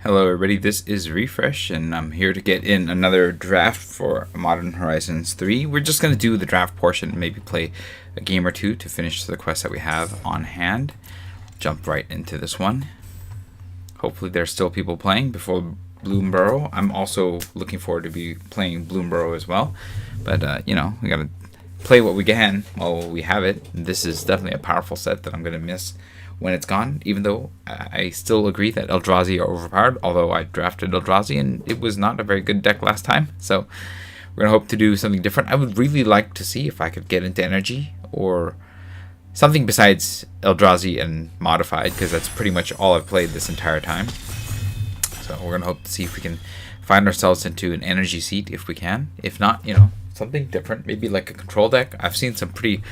Hello everybody, this is Refresh, and I'm here to get in another draft for Modern Horizons 3. We're just going to do the draft portion and maybe play a game or two to finish the quest that we have on hand. Jump right into this one. Hopefully there's still people playing before Bloomburrow. I'm also looking forward to be playing Bloomburrow as well. But, we got to play what we can while we have it. This is definitely a powerful set that I'm going to miss when it's gone, even though I still agree that Eldrazi are overpowered, although I drafted Eldrazi and it was not a very good deck last time. So we're going to hope to do something different. I would really like to see if I could get into energy or something besides Eldrazi and modified, because that's pretty much all I've played this entire time. So we're going to hope to see if we can find ourselves into an energy seat if we can. If not, something different, maybe like a control deck. I've seen some pretty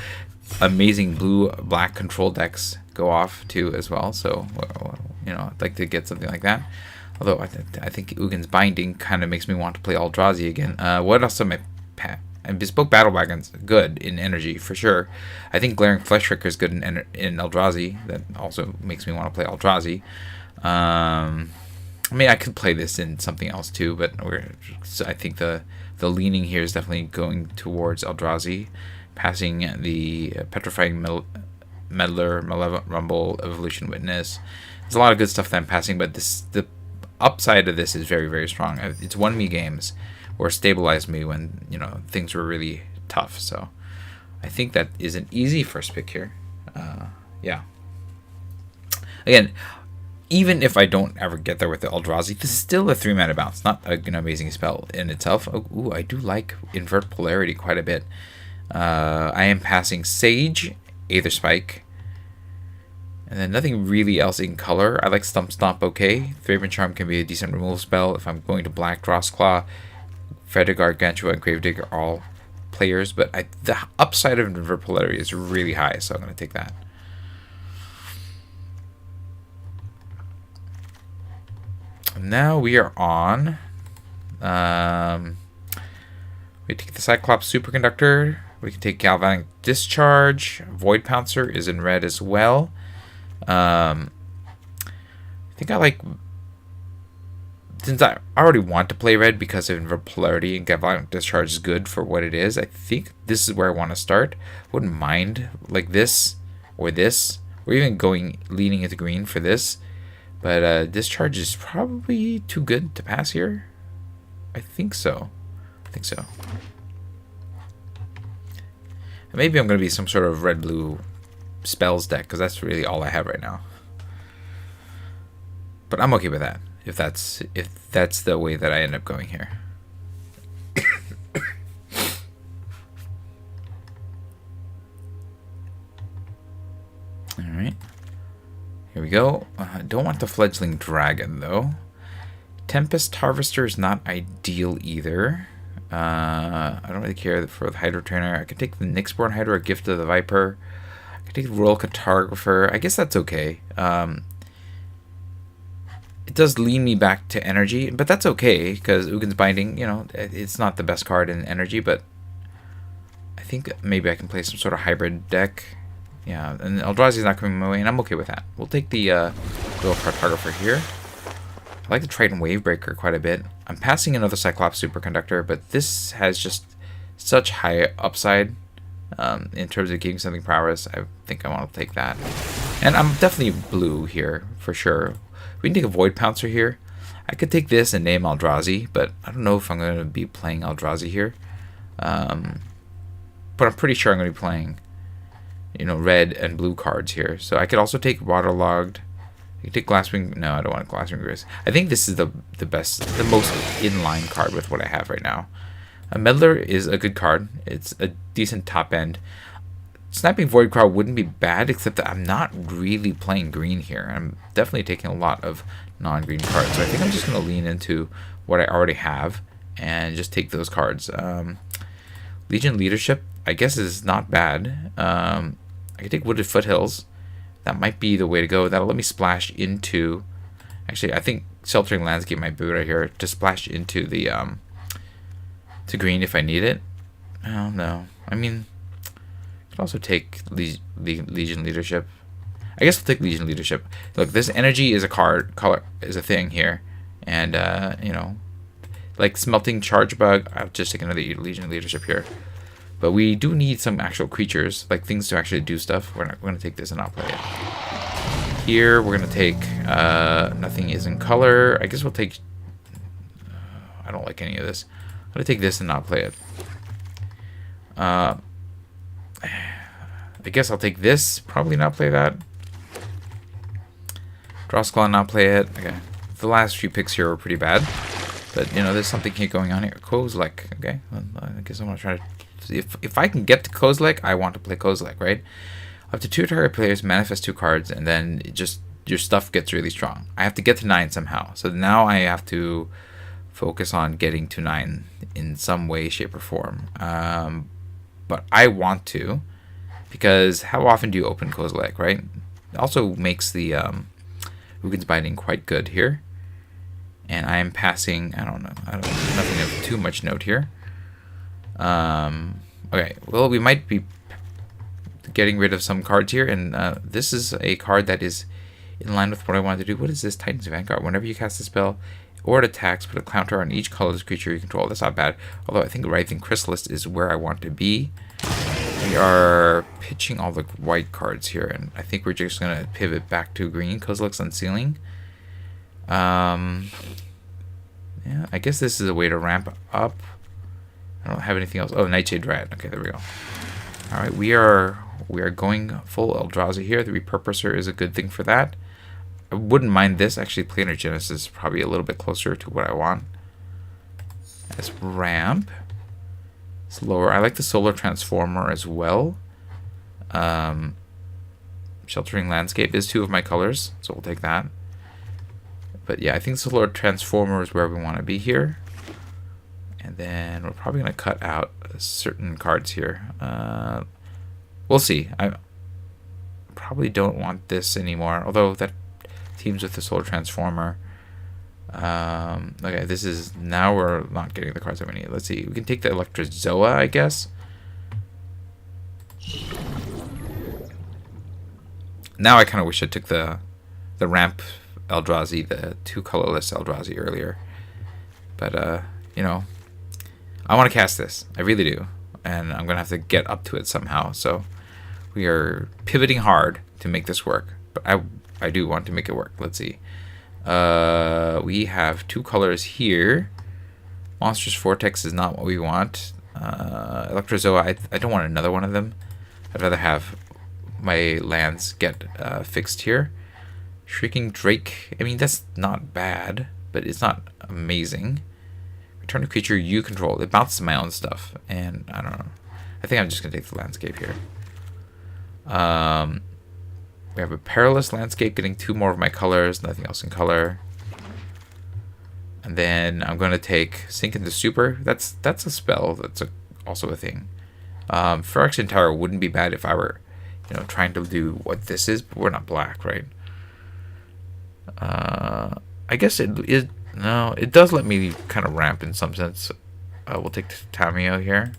amazing blue-black control decks go off too as well, so I'd like to get something like that. Although I think Ugin's Binding kind of makes me want to play Eldrazi again. What else am I? Bespoke Battle Wagon's good in energy for sure. I think Glaring Fleshricker is good in Eldrazi. That also makes me want to play Eldrazi. I could play this in something else too, but I think the leaning here is definitely going towards Eldrazi. Passing the Petrifying Meddler, Malevolent Rumble, Evolution Witness. There's a lot of good stuff that I'm passing, but the upside of this is very, very strong. It's won me games or stabilized me when things were really tough. So I think that is an easy first pick here. Yeah. Again, even if I don't ever get there with the Eldrazi, this is still a 3-mana bounce. Not an amazing spell in itself. Oh, I do like Invert Polarity quite a bit. I am passing Sage, Aether Spike, and then nothing really else in color. I like Stump Stomp okay. Vagrant Charm can be a decent removal spell. If I'm going to black, Drossclaw, Frederick Gargantua, and Gravedigger are all players, but the upside of Invert Polarity is really high, so I'm going to take that. Now we are on. We take the Cyclops Superconductor. We can take Galvanic Discharge. Void Pouncer is in red as well. I think I like... Since I already want to play red because of Invert Polarity and Galvanic Discharge is good for what it is, I think this is where I want to start. Wouldn't mind like this, or even leaning into green for this. But Discharge is probably too good to pass here. I think so. Maybe I'm going to be some sort of red-blue spells deck, because that's really all I have right now. But I'm okay with that, if that's the way that I end up going here. Alright. Here we go. Don't want the Fledgling Dragon, though. Tempest Harvester is not ideal either. I don't really care for the Hydro Trainer. I could take the Nyxborn Hydra or Gift of the Viper. I could take the Royal Cartographer. I guess that's okay. It does lean me back to energy, but that's okay, because Ugin's Binding, it's not the best card in energy, but I think maybe I can play some sort of hybrid deck. Yeah, and Eldrazi is not coming my way, and I'm okay with that. We'll take the Royal Cartographer here. I like the Triton Wavebreaker quite a bit. I'm passing another Cyclops Superconductor, but this has just such high upside in terms of giving something prowess. I think I want to take that. And I'm definitely blue here, for sure. We can take a Void Pouncer here. I could take this and name Eldrazi, but I don't know if I'm going to be playing Eldrazi here. But I'm pretty sure I'm going to be playing, red and blue cards here. So I could also take Waterlogged. You take Glasswing. No, I don't want Glasswing Grizz. I think this is the most in-line card with what I have right now. A Meddler is a good card. It's a decent top end. Snapping Voidcraw wouldn't be bad, except that I'm not really playing green here. I'm definitely taking a lot of non-green cards. So I think I'm just going to lean into what I already have and just take those cards. Legion Leadership, I guess, is not bad. I could take Wooded Foothills. That might be the way to go. That'll let me splash into... Actually, I think Sheltering Landscape might be right here to splash into the to green if I need it. Oh, no. I could also take Legion Leadership. I guess I'll take Legion Leadership. Look, this energy is a color is a thing here. And, you know, like Smelting Charge Bug, I'll just take another Legion Leadership here. But we do need some actual creatures, like things to actually do stuff. We're going to take this and not play it. Here, we're going to take, nothing is in color. I guess we'll take, I don't like any of this. I'm going to take this and not play it. I guess I'll take this, probably not play that. Drawsclaw, not play it. Okay. The last few picks here were pretty bad. But, you know, there's something here going on here. Kozilek, okay. I guess I'm going to try to see if I can get to Kozilek, I want to play Kozilek, right? Up to 2 target players manifest 2 cards, and then it just your stuff gets really strong. I have to get to 9 somehow. So now I have to focus on getting to 9 in some way, shape, or form. But I want to, because how often do you open Kozilek, right? It also makes the Ugin's Binding quite good here. And I am passing, I don't know, nothing of too much note here. Okay, well, we might be getting rid of some cards here, and this is a card that is in line with what I wanted to do. What is this? Titan's Vanguard. Whenever you cast a spell or it attacks, put a counter on each colorless creature you control. That's not bad. Although I think Writhing Chrysalis is where I want to be. We are pitching all the white cards here, and I think we're just going to pivot back to green. Kozilek's Unsealing. Yeah, I guess this is a way to ramp up. I don't have anything else. Oh, Nightshade Rat. Okay, there we go. All right, we are going full Eldrazi here. The Repurposer is a good thing for that. I wouldn't mind this. Actually, Planar Genesis is probably a little bit closer to what I want. As ramp. Slower. I like the Solar Transformer as well. Sheltering Landscape is 2 of my colors, so we'll take that. But yeah, I think Solar Transformer is where we want to be here. And then we're probably going to cut out certain cards here. We'll see. I probably don't want this anymore, although that teams with the Solar Transformer. Okay, this is, now we're not getting the cards that we need. Let's see. We can take the Electrozoa, I guess. Now I kind of wish I took the ramp Eldrazi, the 2 colorless Eldrazi earlier. But, you know, I want to cast this. I really do. And I'm going to have to get up to it somehow. So we are pivoting hard to make this work. But I do want to make it work. Let's see. We have 2 colors here. Monstrous Vortex is not what we want. Electrozoa, I don't want another one of them. I'd rather have my lands get fixed here. Shrieking Drake, I mean, that's not bad, but it's not amazing. Return a creature you control. It bounces my own stuff, and I don't know. I think I'm just going to take the landscape here. We have a Perilous Landscape getting 2 more of my colors, nothing else in color. And then I'm going to take Sink into Super. That's a spell. That's also a thing. Phyrexian Tower wouldn't be bad if I were, you know, trying to do what this is, but we're not black, right? I guess it is. No, it does let me kind of ramp in some sense. We'll take Tamio here.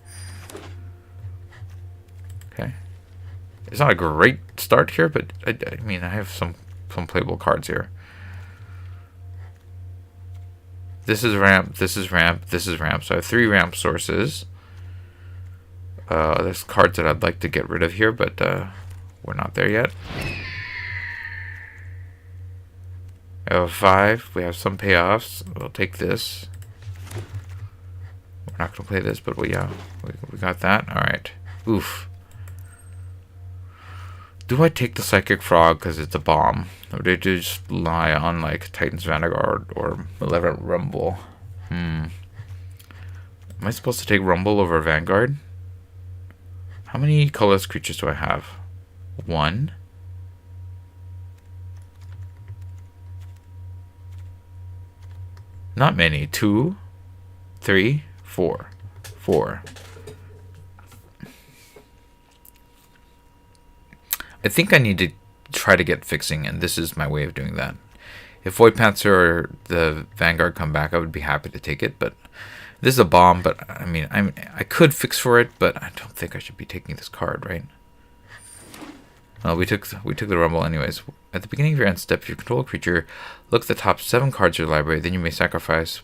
Okay. It's not a great start here, but I mean, I have some playable cards here. This is ramp, this is ramp, this is ramp. So I have 3 ramp sources. There's cards that I'd like to get rid of here, but we're not there yet. I have 5. We have some payoffs. We'll take this. We're not going to play this, but we got that. Alright. Oof. Do I take the Psychic Frog because it's a bomb? Or do I just lie on like Titan's Vanguard or Malevolent Rumble? Am I supposed to take Rumble over Vanguard? How many colorless creatures do I have? 1. Not many. 2, 3, 4. 4. I think I need to try to get fixing, and this is my way of doing that. If Void Panther or the Vanguard come back, I would be happy to take it, but this is a bomb. But I mean, I could fix for it, but I don't think I should be taking this card, right? We took the rumble anyways. At the beginning of your end step, if you control a creature, look at the top 7 cards of your library. Then you may sacrifice.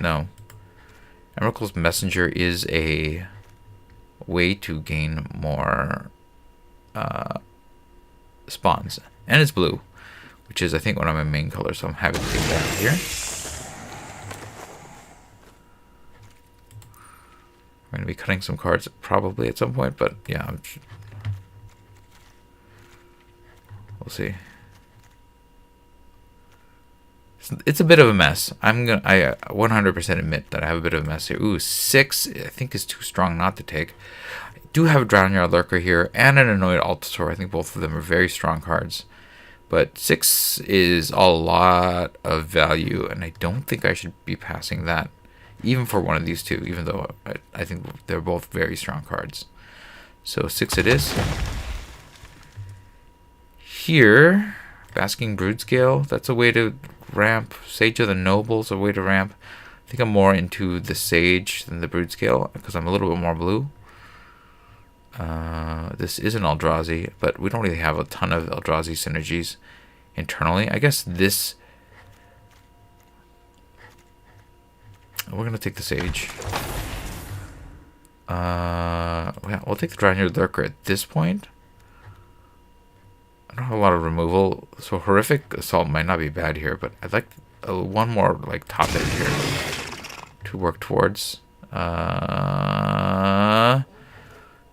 No. Emerald's Messenger is a way to gain more spawns, and it's blue, which is I think one of my main colors. So I'm happy to take that here. I'm going to be cutting some cards probably at some point, but yeah, we'll see. It's a bit of a mess. I 100% admit that I have a bit of a mess here. Ooh, 6 I think is too strong not to take. I do have a Drownyard Lurker here and an Annoyed Altasaur. I think both of them are very strong cards. But 6 is a lot of value, and I don't think I should be passing that, even for one of these two, even though I think they're both very strong cards. So 6 it is. Here, Basking Broodscale, that's a way to ramp. Sage of the Nobles, a way to ramp. I think I'm more into the Sage than the Broodscale, because I'm a little bit more blue. This is an Eldrazi, but we don't really have a ton of Eldrazi synergies internally. I guess this... We're going to take the Sage. Yeah, we'll take the Drownyard Lurker at this point. I don't have a lot of removal, so Horrific Assault might not be bad here, but I'd like one more like top edge here to work towards. If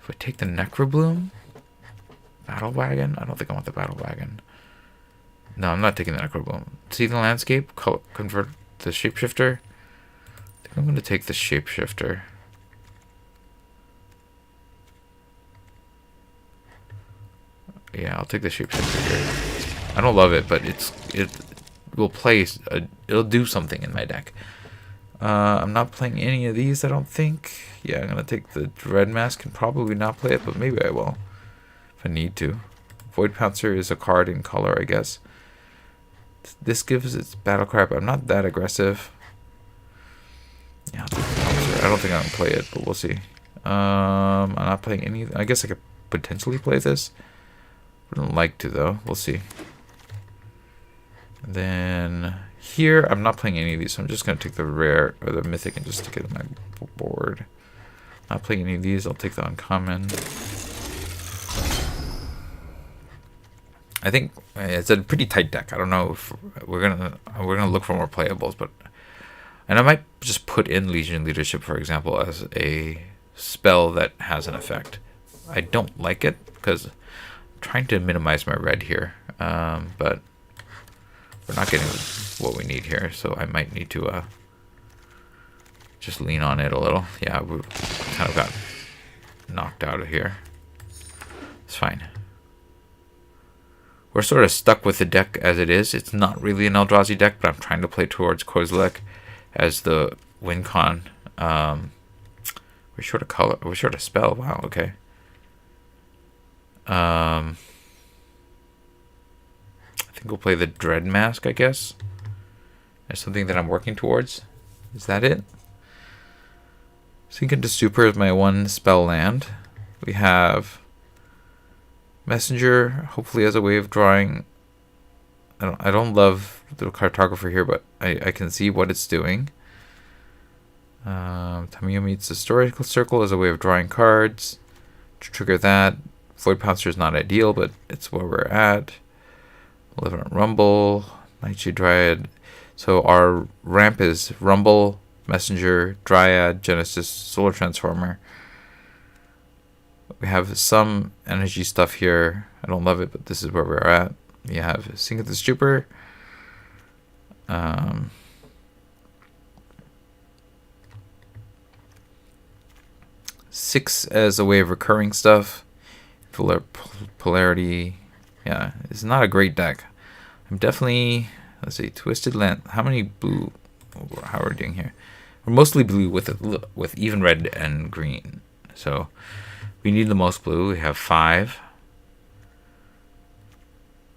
I take the Necrobloom, Battle Wagon, I don't think I want the Battle Wagon. No, I'm not taking the Necrobloom. See the Landscape, convert the Shapeshifter. I think I'm going to take the Shapeshifter. Yeah, I'll take the Shapeshifter here. I don't love it, but it will play. It'll do something in my deck. I'm not playing any of these, I don't think. Yeah, I'm gonna take the Dread Mask and probably not play it, but maybe I will if I need to. Void Pouncer is a card in color, I guess. This gives its battle cry, but I'm not that aggressive. Yeah, I'll take the Pouncer. I don't think I'm gonna play it, but we'll see. I'm not playing any. I guess I could potentially play this. Wouldn't like to though. We'll see. And then here, I'm not playing any of these, so I'm just gonna take the rare or the mythic and just stick it in my board. Not playing any of these. I'll take the uncommon. I think it's a pretty tight deck. I don't know if we're gonna look for more playables, but and I might just put in Legion Leadership, for example, as a spell that has an effect. I don't like it because trying to minimize my red here, but we're not getting what we need here, so I might need to just lean on it a little. Yeah, we kind of got knocked out of here. It's fine. We're sort of stuck with the deck as it is. It's not really an Eldrazi deck, but I'm trying to play towards Kozilek as the win con. We're short of color. We're short of spell. Wow, okay. I think we'll play the Dread Mask, I guess. That's something that I'm working towards. Is that it? Sink into Super is my 1 spell land. We have Messenger, hopefully as a way of drawing. I don't love the Cartographer here, but I can see what it's doing. Tamiyo meets the Historical Circle as a way of drawing cards. To trigger that. Void Pouncer is not ideal, but it's where we're at. Malevolent Rumble, Nightshade Dryad. So our ramp is Rumble, Messenger, Dryad, Genesis, Solar Transformer. We have some energy stuff here. I don't love it, but this is where we're at. You have Sink of the Stupor. 6 as a way of recurring stuff. Polarity. Yeah, it's not a great deck. I'm definitely, let's see, Twisted Land. How many blue? How are we doing here? We're mostly blue with even red and green. So we need the most blue. We have 5,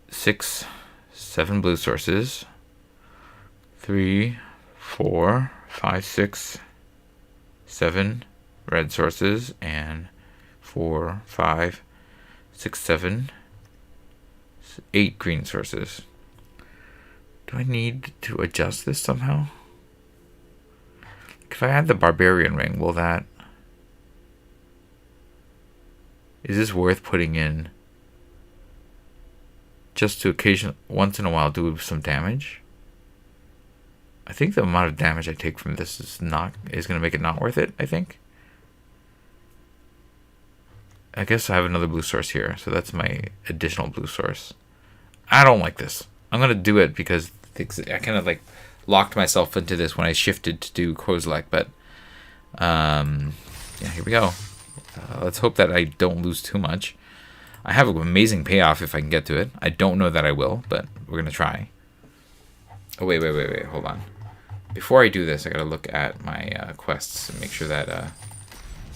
6, 7 blue sources. 3, 4, 5, 6, 7 red sources, and 4, 5, 6, 7, 8 green sources. Do I need to adjust this somehow? If I add the barbarian ring, will that... Is this worth putting in just to once in a while do some damage? I think the amount of damage I take from this is going to make it not worth it, I think. I guess I have another blue source here, so that's my additional blue source. I don't like this. I'm going to do it because I kind of like locked myself into this when I shifted to do Kozilek, but yeah, here we go. Let's hope that I don't lose too much. I have an amazing payoff if I can get to it. I don't know that I will, but we're going to try. Oh, wait, hold on. Before I do this, I got to look at my quests and make sure that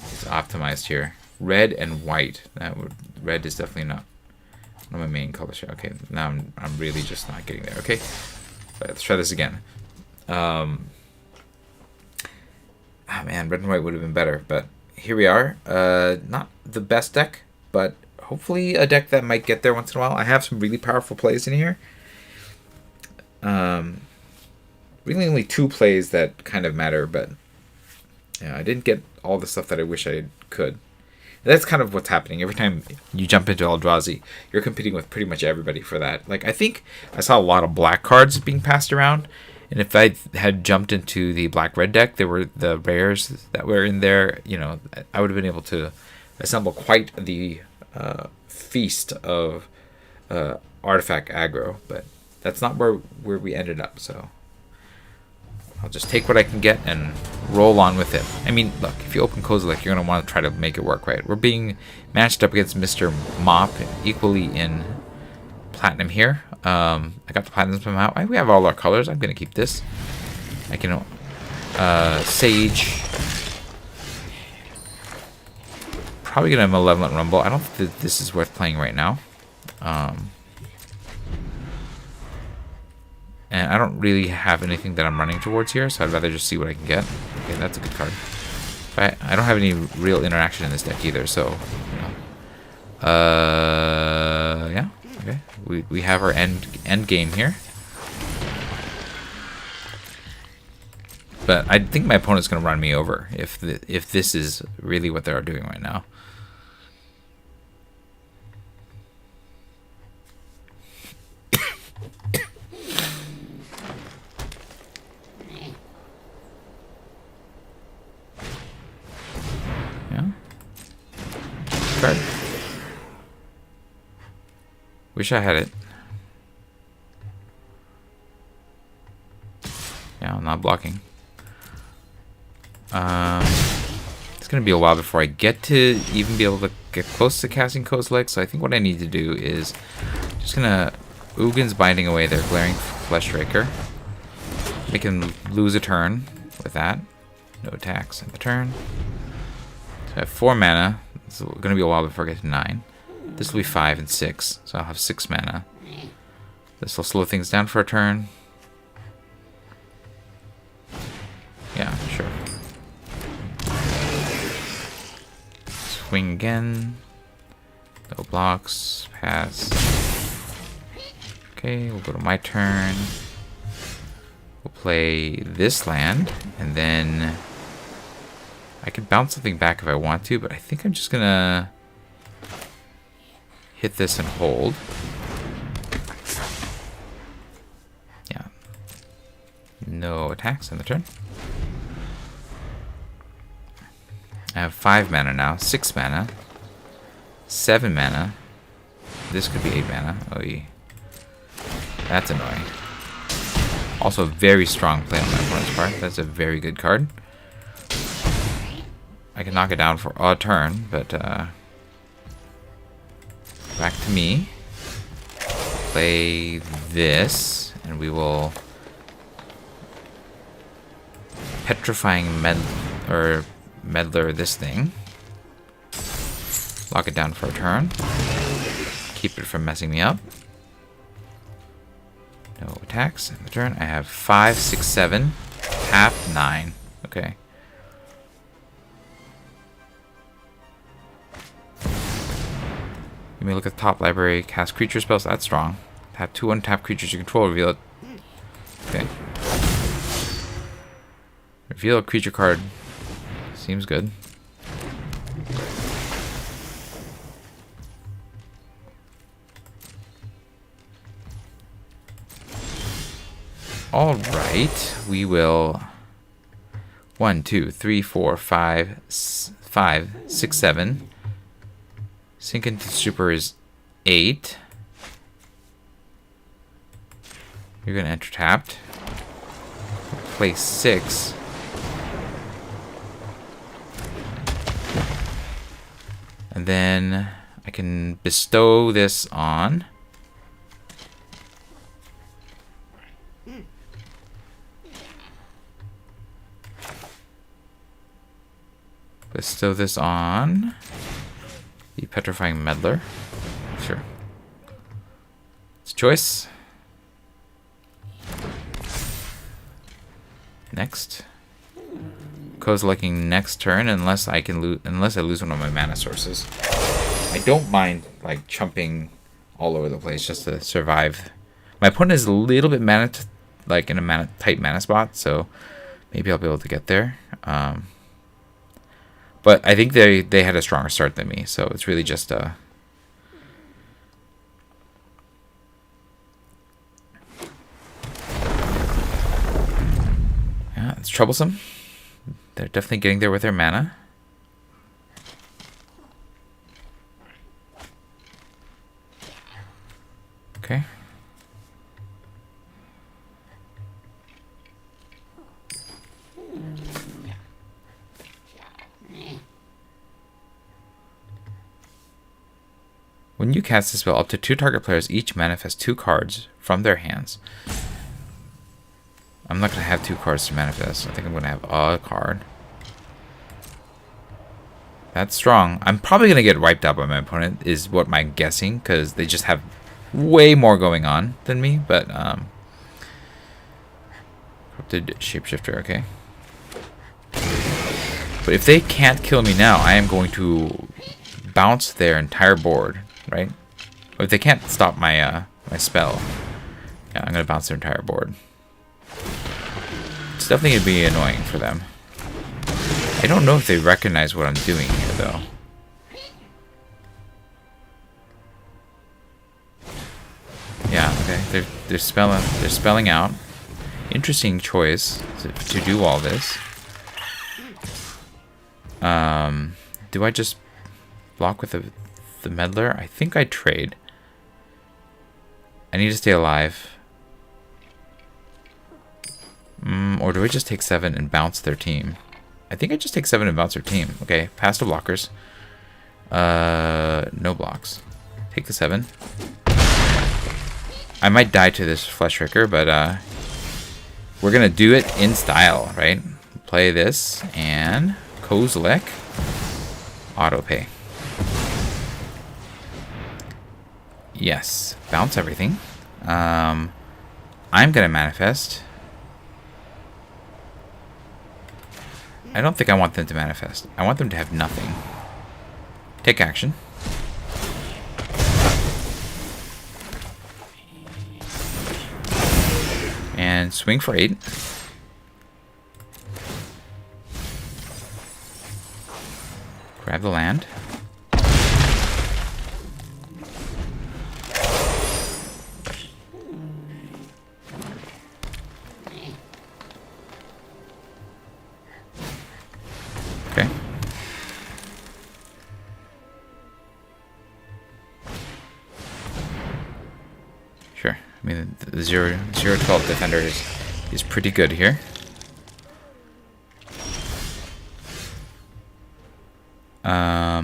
it's optimized here. Red and white. Red is definitely not my main color. Okay, now I'm really just not getting there. Okay, right, let's try this again. Oh man, red and white would have been better, but here we are. Not the best deck, but hopefully a deck that might get there once in a while. I have some really powerful plays in here. Really only 2 plays that kind of matter, but yeah, I didn't get all the stuff that I wish I could. That's kind of what's happening. Every time you jump into Eldrazi, you're competing with pretty much everybody for that. Like, I think I saw a lot of black cards being passed around, and if I had jumped into the black-red deck, there were the rares that were in there, you know, I would have been able to assemble quite the feast of artifact aggro, but that's not where we ended up, so I'll just take what I can get and roll on with it. I mean, look, if you open Kozilek, you're going to want to try to make it work, right? We're being matched up against Mr. Mop, equally in Platinum here. I got the Platinum somehow. We have all our colors. I'm going to keep this. I can Sage. Probably going to Malevolent Rumble. I don't think that this is worth playing right now. And I don't really have anything that I'm running towards here, so I'd rather just see what I can get. Okay, that's a good card. But I don't have any real interaction in this deck either, so, you know. Yeah, okay. We have our end game here. But I think my opponent's going to run me over if this is really what they're doing right now. Card. Wish I had it. Yeah, I'm not blocking. It's gonna be a while before I get to even be able to get close to casting Kozilek, so I think what I need to do is just gonna Ugin's Binding away their Glaring Fleshraker. Make him lose a turn with that. No attacks in the turn. So I have 4 mana. It's going to be a while before I get to 9. This will be 5 and 6, so I'll have 6 mana. This will slow things down for a turn. Yeah, sure. Swing again. No blocks. Pass. Okay, we'll go to my turn. We'll play this land, and then I could bounce something back if I want to, but I think I'm just gonna hit this and hold. Yeah. No attacks on the turn. I have 5 mana now, 6 mana, 7 mana. This could be 8 mana. Oh, yeah. That's annoying. Also, very strong play on my opponent's part. That's a very good card. I can knock it down for a turn, but back to me. Play this, and we will Petrifying Meddler this thing. Lock it down for a turn. Keep it from messing me up. No attacks in the turn. I have 5, 6, 7, half 9. Okay. You me look at the top library. Cast creature spells. That's strong. Have 2 untapped creatures you control. Reveal it. Okay. Reveal a creature card. Seems good. Alright. We will... 1, 2, 3, 4, 5, 6, 7. Sink into super is 8. You're going to enter tapped. Play 6. And then I can bestow this on... Bestow this on the Petrifying Meddler. Sure. It's a choice. Next. Kozilekking next turn unless I lose one of my mana sources. I don't mind like chumping all over the place just to survive. My opponent is a little bit mana like in a tight mana spot, so maybe I'll be able to get there. But I think they had a stronger start than me, so it's really just yeah, it's troublesome. They're definitely getting there with their mana. Okay. When you cast this spell, up to 2 target players each manifest 2 cards from their hands. I'm not going to have 2 cards to manifest. I think I'm going to have a card. That's strong. I'm probably going to get wiped out by my opponent, is what I'm guessing, because they just have way more going on than me. But, Corrupted Shapeshifter, okay. But if they can't kill me now, I am going to bounce their entire board. Right? Or if they can't stop my my spell, yeah, I'm gonna bounce their entire board. It's definitely gonna be annoying for them. I don't know if they recognize what I'm doing here, though. Yeah, okay. They're spelling out. Interesting choice to do all this. Do I just block with the Meddler? I think I trade. I need to stay alive. Or do I just take 7 and bounce their team? I think I just take 7 and bounce their team. Okay, pass to blockers. No blocks. Take the 7. I might die to this Fleshricker, but we're gonna do it in style, right? Play this and Kozilek. Autopay. Yes, bounce everything. I'm gonna manifest. I don't think I want them to manifest. I want them to have nothing. Take action. And swing for 8. Grab the land. Okay. Sure. I mean, the 0/12 defender is pretty good here.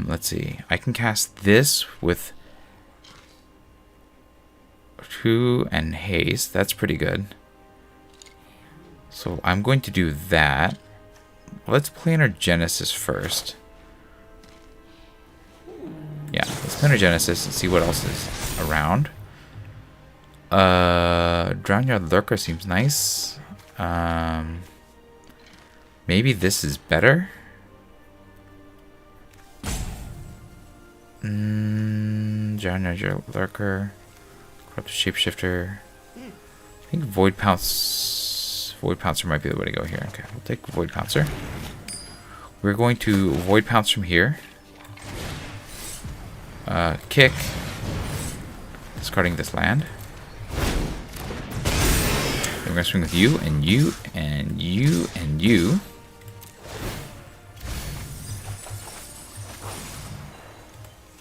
Let's see. I can cast this with 2 and haste. That's pretty good. So I'm going to do that. Let's play our Genesis first. Yeah, let's play our Genesis and see what else is around. Drownyard Lurker seems nice. Maybe this is better. Giant Lurker. Corrupt Shapeshifter. I think Void Pouncer might be the way to go here. Okay, we'll take Void Pouncer. We're going to Void Pounce from here. Kick. Discarding this land. Then we're going to swing with you, and you, and you, and you.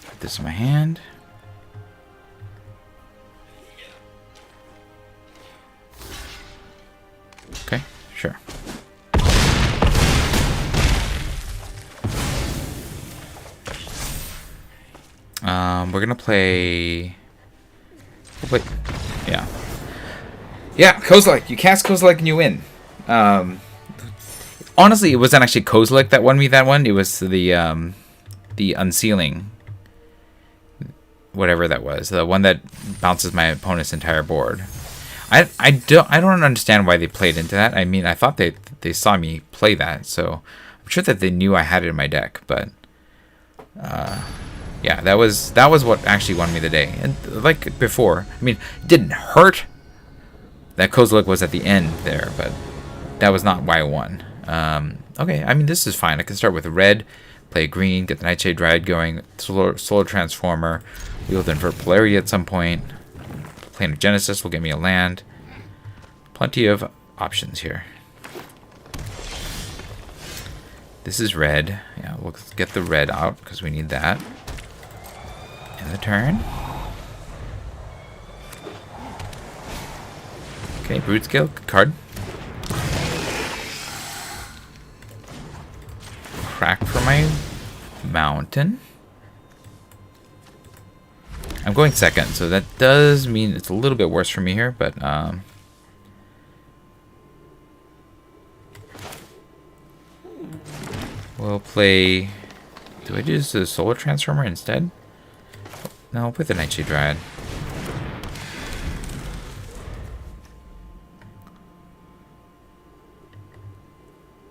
Put this in my hand. Okay, sure. We're gonna play. We'll play. Yeah. Yeah, Kozilek. You cast Kozilek and you win. Honestly, it wasn't actually Kozilek that won me that one. It was the Unsealing. Whatever that was, the one that bounces my opponent's entire board. I don't understand why they played into that. I mean, I thought they saw me play that, so I'm sure that they knew I had it in my deck. But yeah, that was what actually won me the day. And like before, I mean, it didn't hurt that Kozilek was at the end there, but that was not why I won. Okay, I mean, this is fine. I can start with red, play green, get the Nightshade Dryad going, Solar Transformer. We'll invert Polarity at some point. Plane of Genesis will get me a land. Plenty of options here. This is red. Yeah, we'll get the red out because we need that. In the turn. Okay, Brute Scale, good card. Crack for my mountain. I'm going second, so that does mean it's a little bit worse for me here, but we'll play. Do I use the Solar Transformer instead? No, I'll put the Nightshade Dryad.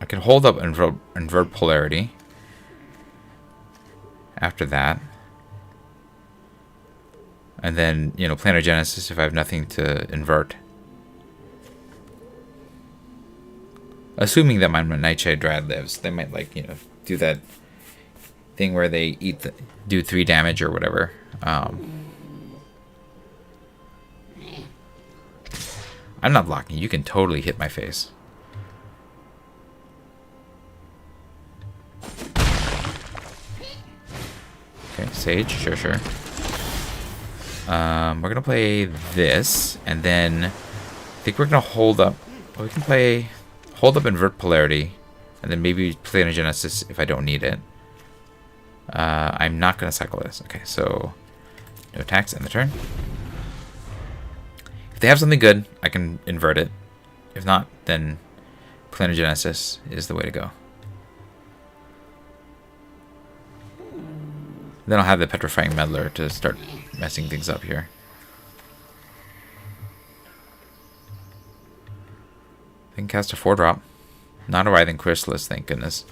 I can hold up and invert Polarity after that. And then, you know, Planar Genesis if I have nothing to invert. Assuming that my Nightshade Dryad lives, they might, like, you know, do that thing where they do 3 damage or whatever. I'm not blocking. You can totally hit my face. Okay, Sage, sure. We're gonna play this, and then I think we're gonna hold up. We can play hold up, invert Polarity, and then maybe play a Genesis if I don't need it. I'm not gonna cycle this. Okay, so no attacks in the turn. If they have something good, I can invert it. If not, then Planar Genesis is the way to go. Then I'll have the Petrifying Meddler to start messing things up here. I can cast a 4-drop. Not a Writhing Chrysalis, thank goodness.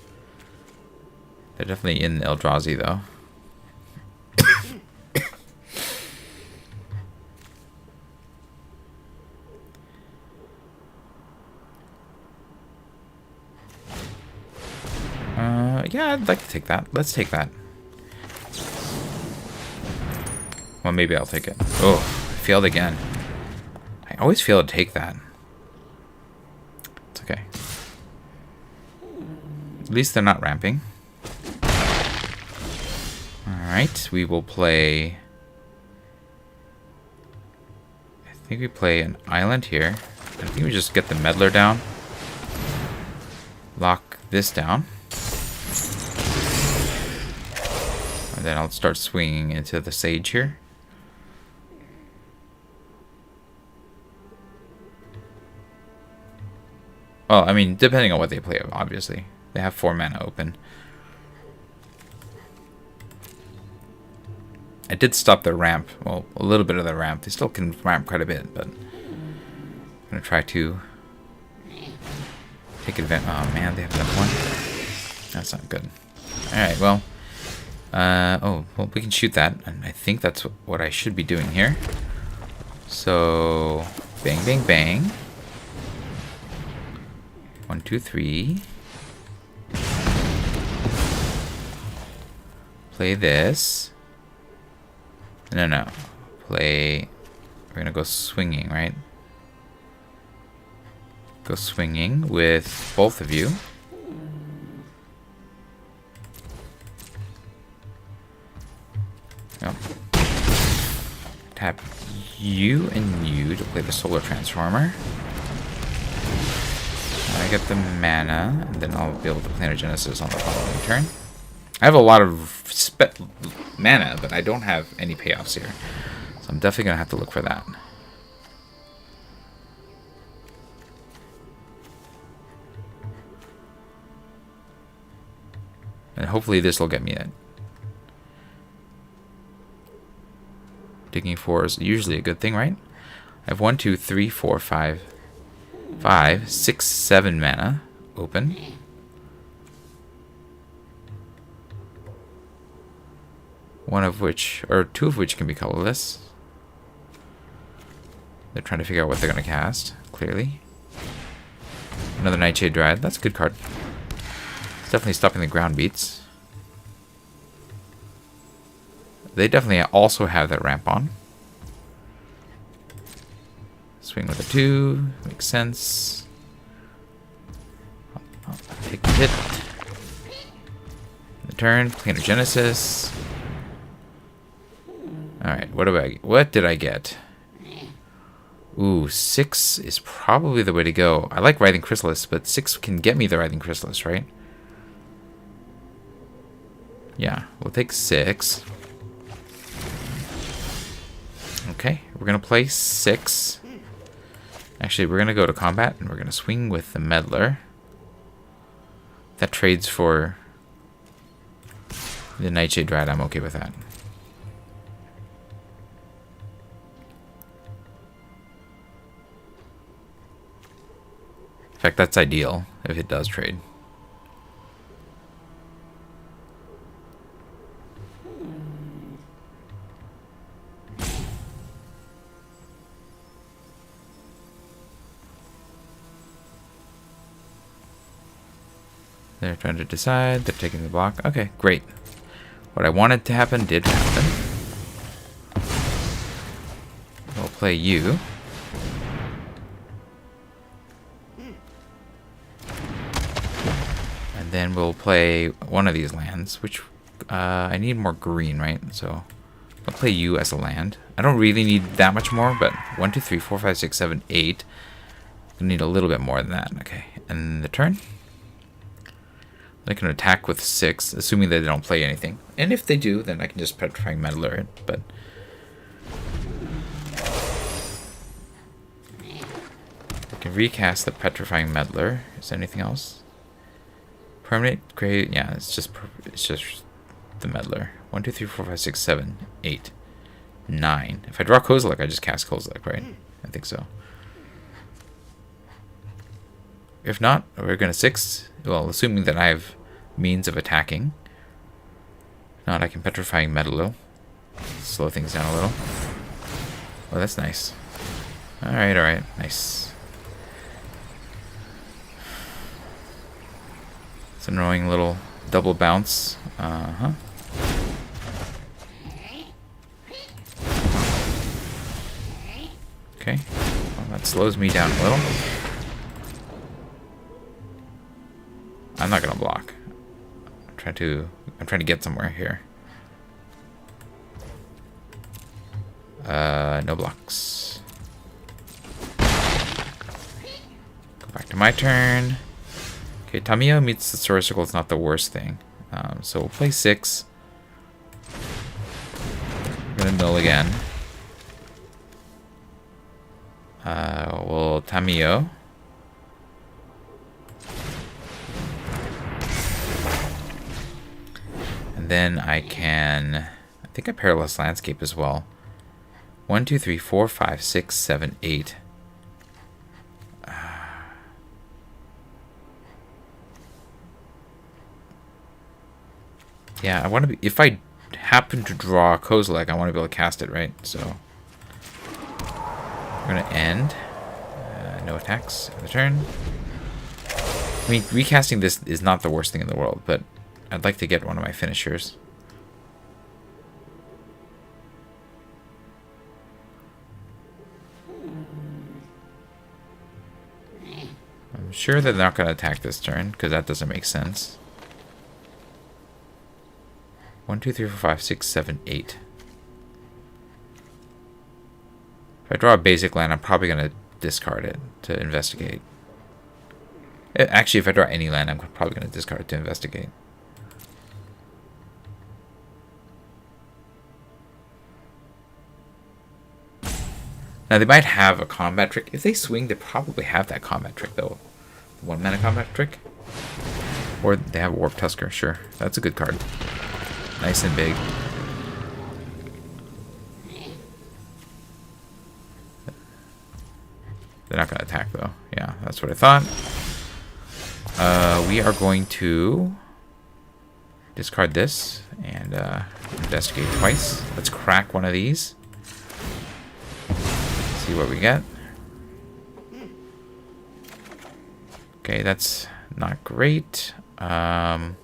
They're definitely in Eldrazi, though. Yeah, I'd like to take that. Let's take that. Well, maybe I'll take it. Oh, I failed again. I always fail to take that. It's okay. At least they're not ramping. Alright, we will play... I think we play an island here. I think we just get the Meddler down. Lock this down. And then I'll start swinging into the Sage here. Well, I mean, depending on what they play, obviously. They have 4 mana open. I did stop their ramp. Well, a little bit of the ramp. They still can ramp quite a bit, but I'm going to try to take advantage. Oh, man, they have another one. That's not good. Alright, well, Oh, well, we can shoot that, and I think that's what I should be doing here. So, bang, bang, bang. 1, 2, 3. Play this. No. Play... We're gonna go swinging, right? Go swinging with both of you. Yep. Tap you and you to play the Solar Transformer. I get the mana, and then I'll be able to Planar Genesis on the following turn. I have a lot of mana, but I don't have any payoffs here. So I'm definitely going to have to look for that. And hopefully this will get me it. Digging 4 is usually a good thing, right? I have 1, 2, 3, 4, 5, 6, 7 mana open. One of which, or 2 of which can be colorless. They're trying to figure out what they're going to cast, clearly. Another Nightshade Dryad. That's a good card. It's definitely stopping the ground beats. They definitely also have that ramp on. Swing with a 2. Makes sense. I'll take the hit. The turn. Planar Genesis. Alright, what did I get? Ooh, 6 is probably the way to go. I like Writhing Chrysalis, but 6 can get me the Writhing Chrysalis, right? Yeah, we'll take 6. Okay, we're going to play 6. Actually, we're going to go to combat, and we're going to swing with the Meddler. That trades for the Nightshade Dryad. I'm okay with that. In fact, that's ideal if it does trade. They're trying to decide. They're taking the block. Okay, great. What I wanted to happen did happen. We'll play you. And then we'll play one of these lands, which I need more green, right? So I'll play you as a land. I don't really need that much more, but 1, 2, 3, 4, 5, 6, 7, 8. I need a little bit more than that. Okay, and the turn. I can attack with 6, assuming that they don't play anything. And if they do, then I can just Petrifying Meddler it, but... I can recast the Petrifying Meddler. Is there anything else? Permanent, great, yeah, it's just the Meddler. 1, 2, 3, 4, 5, 6, 7, 8, 9. If I draw Kozilek, I just cast Kozilek, right? I think so. If not, we're going to 6. Well, assuming that I have means of attacking. If not, I can Petrifying Meddler. Slow things down a little. Oh, that's nice. Alright, nice. It's an annoying little double bounce. Okay. Well, that slows me down a little. I'm not gonna block. I'm trying to get somewhere here. No blocks. Go back to my turn. Okay, Tamiyo meets the Solar Circle is not the worst thing. So we'll play 6. We're gonna mill again. We'll Tamiyo. And then I think I Perilous Landscape as well. 1, 2, 3, 4, 5, 6, 7, 8. Yeah, I want to be... If I happen to draw a Kozilek, I want to be able to cast it, right? So... We're going to end. No attacks on the turn. I mean, recasting this is not the worst thing in the world, but I'd like to get one of my finishers. I'm sure that they're not going to attack this turn, because that doesn't make sense. 1, 2, 3, 4, 5, 6, 7, 8. If I draw a basic land, I'm probably going to discard it to investigate. Actually, if I draw any land, I'm probably going to discard it to investigate. Now, they might have a combat trick. If they swing, they probably have that combat trick, though. 1 mana combat trick. Or they have Warp Tusker, sure. That's a good card. Nice and big. They're not going to attack, though. Yeah, that's what I thought. We are going to discard this and investigate twice. Let's crack one of these. See what we get. Okay, that's not great. Let's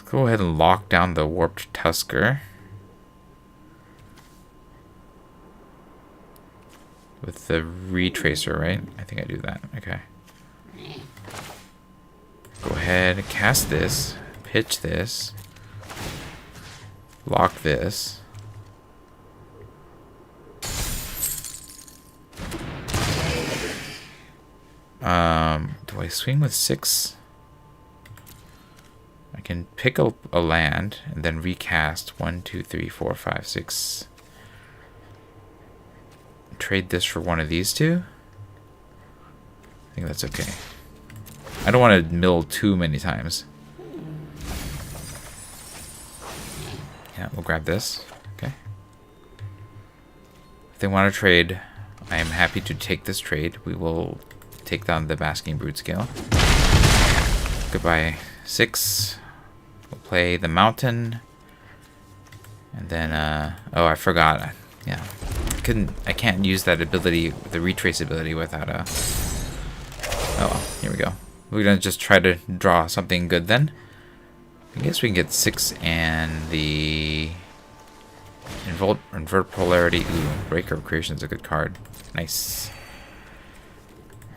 go ahead and lock down the Warped Tusker. With the retracer, right? I think I do that. Okay. Go ahead and cast this. Pitch this. Lock this. Do I swing with 6? I can pick up a land and then recast 1, 2, 3, 4, 5, 6. Trade this for one of these two. I think that's okay. I don't want to mill too many times. Yeah, we'll grab this. Okay. If they want to trade, I am happy to take this trade. We will take down the Basking Brute scale. Goodbye, 6. We'll play the Mountain. And then, oh, I forgot. Yeah. I can't use that ability, the retrace ability, without a... Oh well, here we go. We're gonna just try to draw something good then. I guess we can get 6 and the... Invert Polarity. Ooh, Breaker of Creation is a good card. Nice.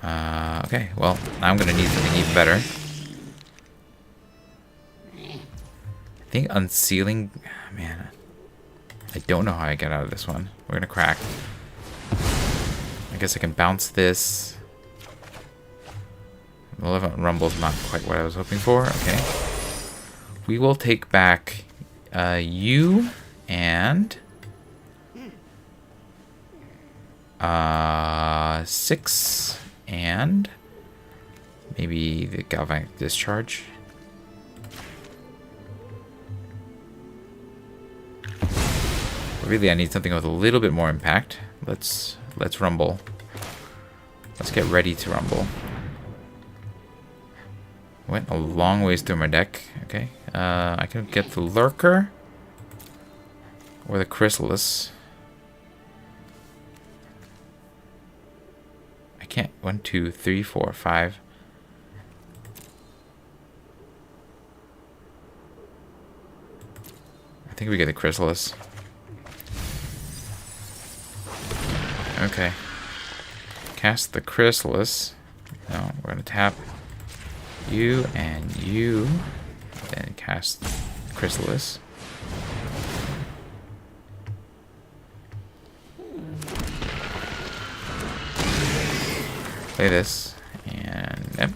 Okay, well, now I'm gonna need something even better. I think Unsealing... Man, I don't know how I get out of this one. We're gonna crack. I guess I can bounce this. Malevolent Rumble's not quite what I was hoping for. Okay. We will take back you and 6 and maybe the Galvanic Discharge. Really, I need something with a little bit more impact. Let's rumble. Let's get ready to rumble. Went a long ways through my deck. Okay. I can get the Lurker or the Chrysalis. I can't. 1, 2, 3, 4, 5. I think we get the Chrysalis. Okay. Cast the Chrysalis. No, we're gonna tap you and you. Then cast Chrysalis. Play this. And yep.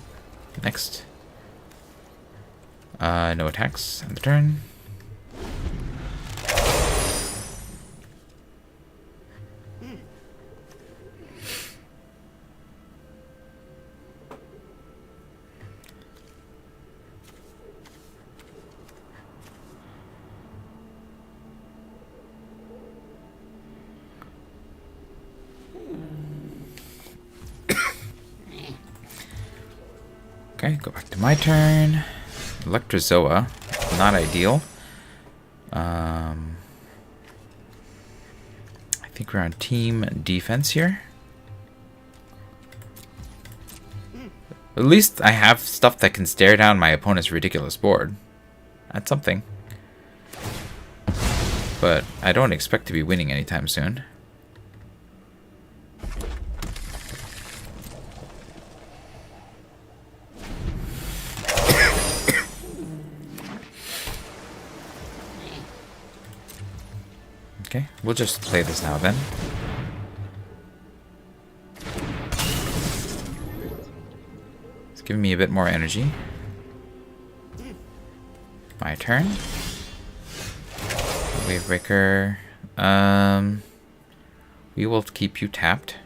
Next. No attacks on the turn. Okay, go back to my turn. Electrozoa, not ideal. I think we're on team defense here. At least I have stuff that can stare down my opponent's ridiculous board. That's something. But I don't expect to be winning anytime soon. Okay, we'll just play this now then. It's giving me a bit more energy. My turn. Wave Breaker. We will keep you tapped.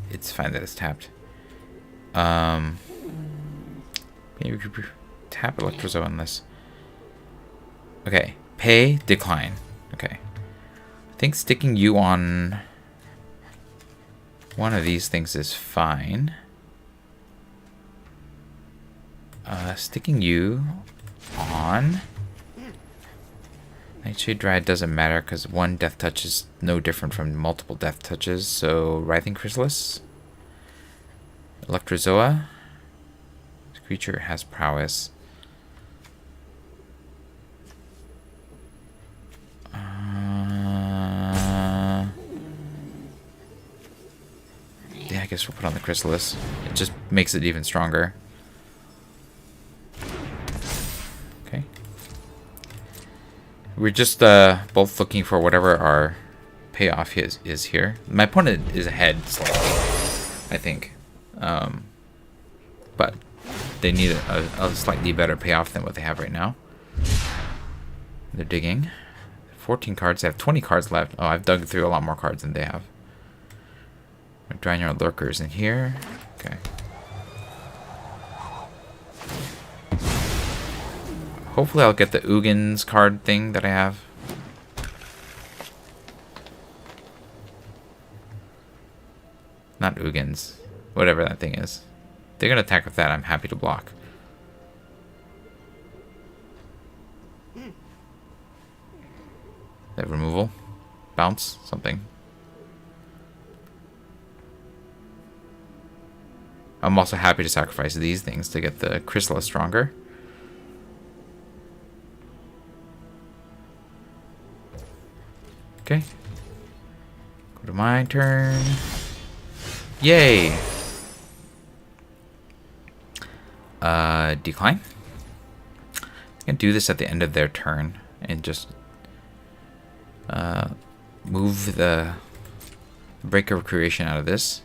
It's fine that it's tapped. Maybe we could tap Electrozo on this. Okay, pay, decline. Okay. I think sticking you on one of these things is fine. Sticking you on Nightshade Dryad doesn't matter because one death touch is no different from multiple death touches. So Writhing Chrysalis, Electrozoa. This creature has prowess. Yeah, I guess we'll put on the Chrysalis. It just makes it even stronger. Okay. We're just both looking for whatever our payoff is here. My opponent is ahead slightly, I think. But they need a slightly better payoff than what they have right now. They're digging. 14 cards. They have 20 cards left. Oh, I've dug through a lot more cards than they have. We're drawing our lurkers in here. Okay. Hopefully I'll get the Ugins card thing that I have. Not Ugins. Whatever that thing is. If they're going to attack with that, I'm happy to block. That removal. Bounce. Something. I'm also happy to sacrifice these things to get the Chrysalis stronger. Okay. Go to my turn. Yay! Decline. I'm gonna do this at the end of their turn and just move the Breaker of Creation out of this.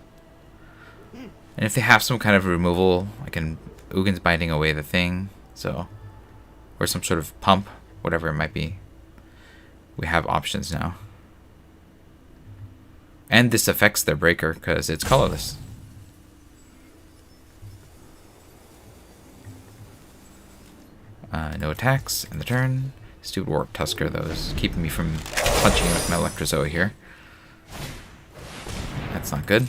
And if they have some kind of removal, I can Ugins binding away the thing, so, or some sort of pump, whatever it might be. We have options now. And this affects their Breaker because it's colorless. No attacks in the turn. Stupid Warp Tusker, though, is keeping me from punching with my Electrozoa here. That's not good.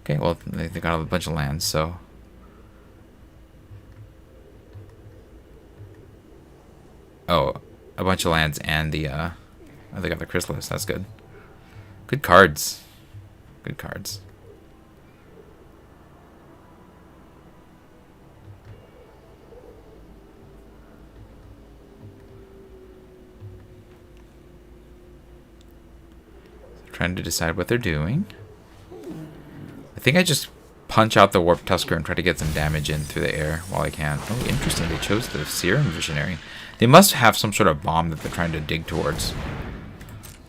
Okay, well, they got a bunch of lands, so... Oh, a bunch of lands and the, oh, they got the Chrysalis, that's good. Good cards. Good cards. Trying to decide what they're doing. I think I just punch out the Warp Tusker and try to get some damage in through the air while I can. Oh, interesting. They chose the Serum Visionary. They must have some sort of bomb that they're trying to dig towards.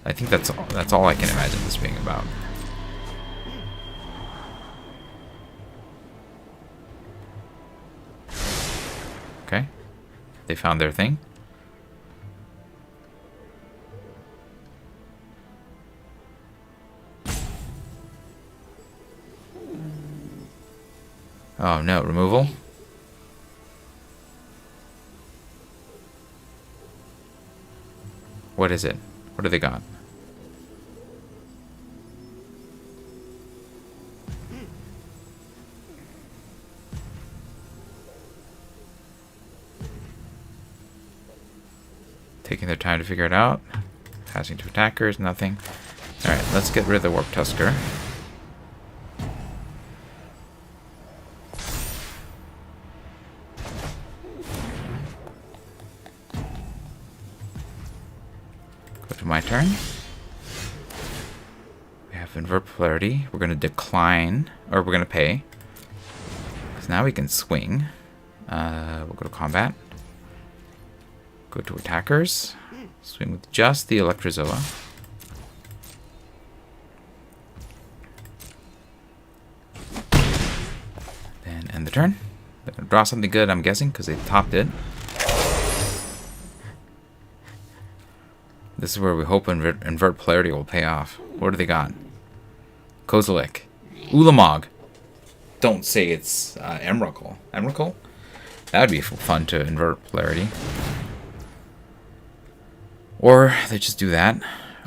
I think that's all I can imagine this being about. Okay. They found their thing. Oh no, removal? What is it? What do they got? Taking their time to figure it out. Passing to attackers, nothing. Alright, let's get rid of the Warp Tusker. Go to my turn. We have Invert Polarity. We're going to decline, or we're going to pay. Because now we can swing. We'll go to combat. Go to attackers. Swing with just the Electrozoa. Then end the turn. They're going to draw something good, I'm guessing, because they topped it. This is where we hope Invert Polarity will pay off. What do they got? Kozilek. Ulamog. Don't say it's Emrakul. Emrakul? That would be fun to invert Polarity. Or they just do that. Do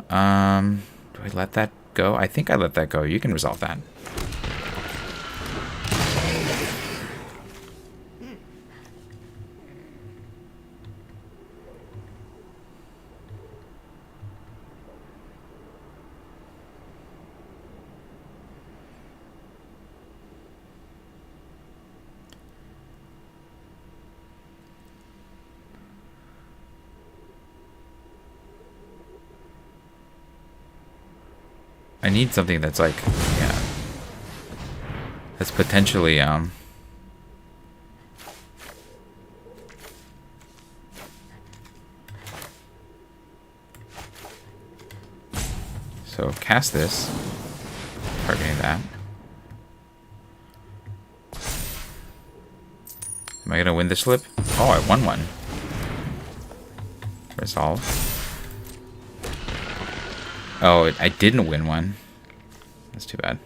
I let that go? I think I let that go. You can resolve that. I need something that's like, yeah, that's potentially, so cast this, targeting that. Am I gonna win this flip? Oh, I won one. Resolve. Oh, I didn't win one. That's too bad.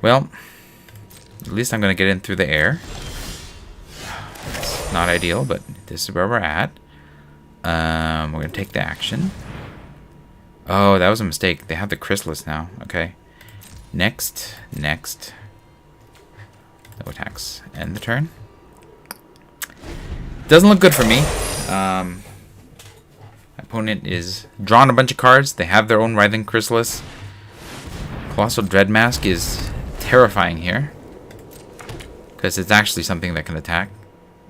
Well, at least I'm going to get in through the air. It's not ideal, but this is where we're at. We're going to take the action. Oh, that was a mistake. They have the Chrysalis now. Okay. Next. No attacks. End the turn. Doesn't look good for me. My opponent is drawing a bunch of cards. They have their own Writhing Chrysalis. Colossal Dreadmask is terrifying here, because it's actually something that can attack.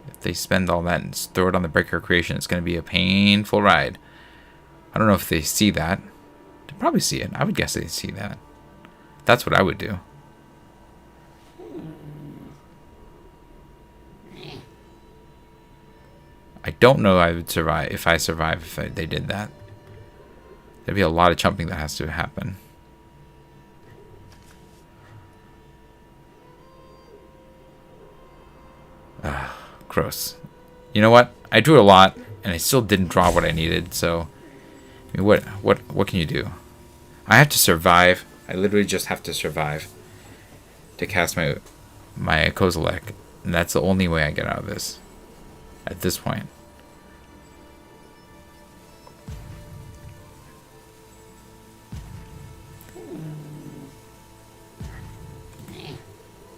If they spend all that and throw it on the Breaker Creation, it's going to be a painful ride. I don't know if they see that. They probably see it. I would guess they see that. That's what I would do. I don't know I would survive if they did that. There'd be a lot of chumping that has to happen. Gross. You know what? I drew a lot, and I still didn't draw what I needed. So, I mean, what can you do? I have to survive. I literally just have to survive to cast my Kozilek, and that's the only way I get out of this. At this point.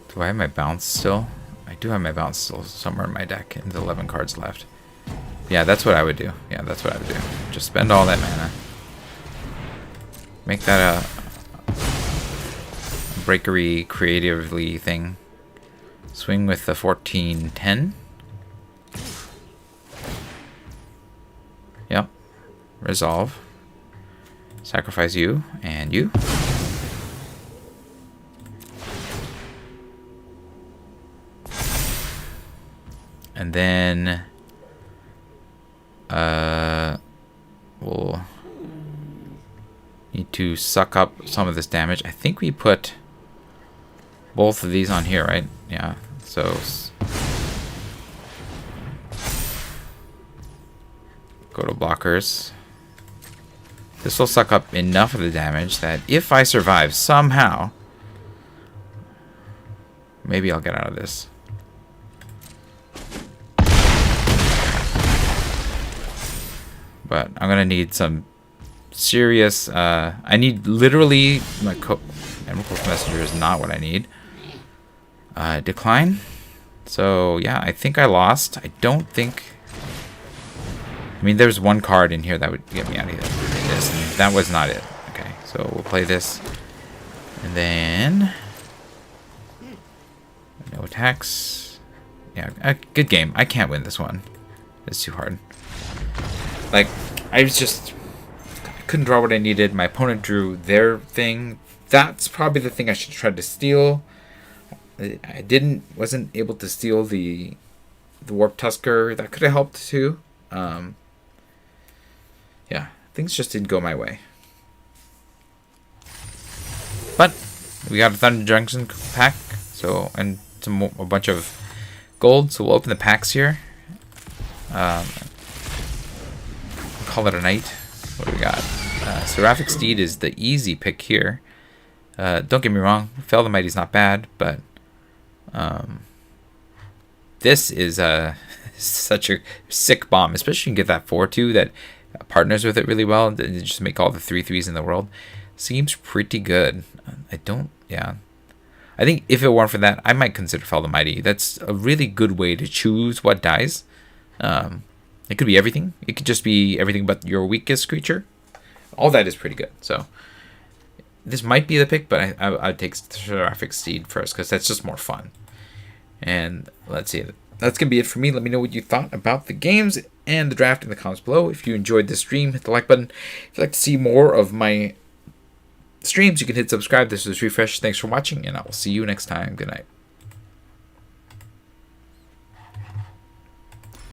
Do I have my bounce still? I do have my bounce still somewhere in my deck, and the 11 cards left. Yeah, that's what I would do. Yeah, that's what I would do. Just spend all that mana. Make that a breakery, creatively thing. Swing with the 14-10. Yep. Resolve. Sacrifice you and you. And then we'll need to suck up some of this damage. I think we put both of these on here, right? Yeah. So go to blockers. This will suck up enough of the damage that if I survive somehow, maybe I'll get out of this. But I'm gonna need some serious. I need literally my Emerald Messenger is not what I need. Decline. So yeah, I think I lost. I don't think. I mean, there's one card in here that would get me out of this, and that was not it. Okay, so we'll play this, and then no attacks. Yeah, a good game. I can't win this one. It's too hard. Like, I couldn't draw what I needed. My opponent drew their thing. That's probably the thing I should try to steal. I wasn't able to steal the Warp Tusker. That could have helped too. Yeah, things just didn't go my way. But we got a Thunder Junction pack, so and a bunch of gold. So we'll open the packs here. Call it a night. What do we got? Seraphic Steed is the easy pick here. Don't get me wrong, Fell the Mighty is not bad, but this is such a sick bomb, especially you can get that 4/2 that partners with it really well and just make all the 3/3s in the world. Seems pretty good. I think if it weren't for that, I might consider Fell the Mighty. That's a really good way to choose what dies. It could be everything. It could just be everything but your weakest creature. All that is pretty good. So this might be the pick, but I'd take Seraphic Steed first because that's just more fun. And let's see. That's going to be it for me. Let me know what you thought about the games and the draft in the comments below. If you enjoyed this stream, hit the like button. If you'd like to see more of my streams, you can hit subscribe. This is Refresh. Thanks for watching, and I will see you next time. Good night.